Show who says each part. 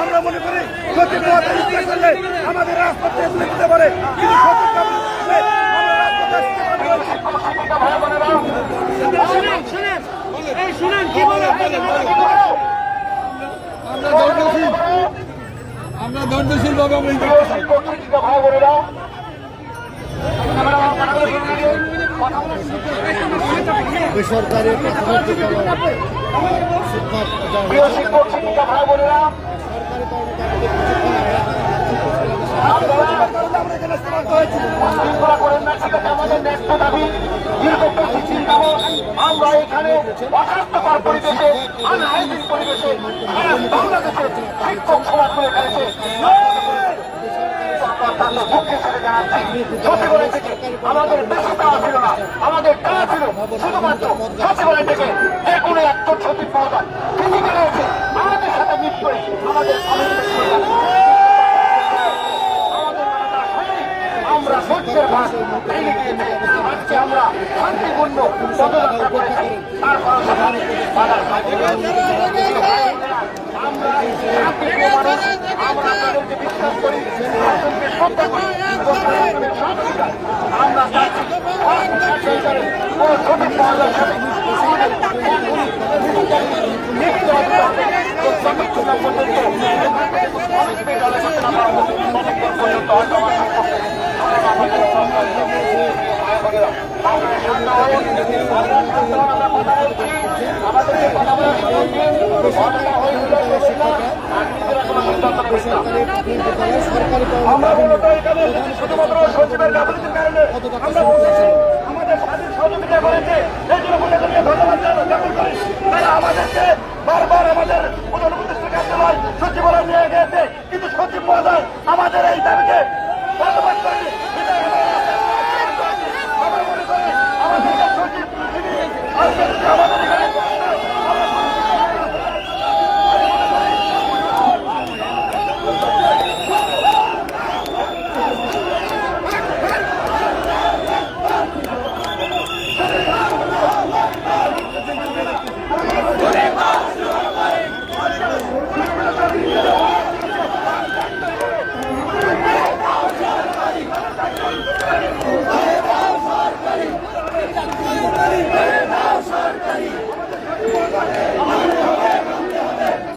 Speaker 1: আমরা মনে করি সচিব মহোদয় ইচ্ছা করলে আমাদের রাজপথে দিতে পারে, কিন্তু সচিব
Speaker 2: আমরা ধৈর্যশীল ভাবে আমরা
Speaker 3: বেসরকারি
Speaker 1: আমরা এখানে অস্বাস্থ্যকর পরিবেশে আনহাইজিন পরিবেশে বাংলাদেশের শিক্ষক সমাজ করে ফেলেছে। সচিবালয় থেকে আমাদের বেশি টাকা ছিল না, আমাদের টাকা ছিল শুধুমাত্র সচিবালয় থেকে যে কোনো একজন সচিব মহোদয় ফিজিক্যাল রয়েছে আমাদের সাথে মিট করে আমাদের আমরা সত্যের ভাগ আজকে আমরা শান্তিপূর্ণ পদযাত্রা করেছি। তারপর আমরা আপনাদেরকে বিশ্বাস করি, আপনাদেরকে শ্রদ্ধা করি এবং আপনাদের সহযোগিতা আমরা চাচ্ছি কোনো সঠিক মহলের সাথে আমরা মূলত এখানে শুধুমাত্র সচিবের গাফিলতির কারণে আমরা আমাদের স্বাধীন সহযোগিতা করেছে, এই জন্য ধন্যবাদ জ্ঞাপন করি। তারা আমাদেরকে বারবার আমাদের অনুপস্থিত কার্যালয় সচিবালয় নিয়ে গিয়েছে, কিন্তু সচিব মহোদয় আমাদের এই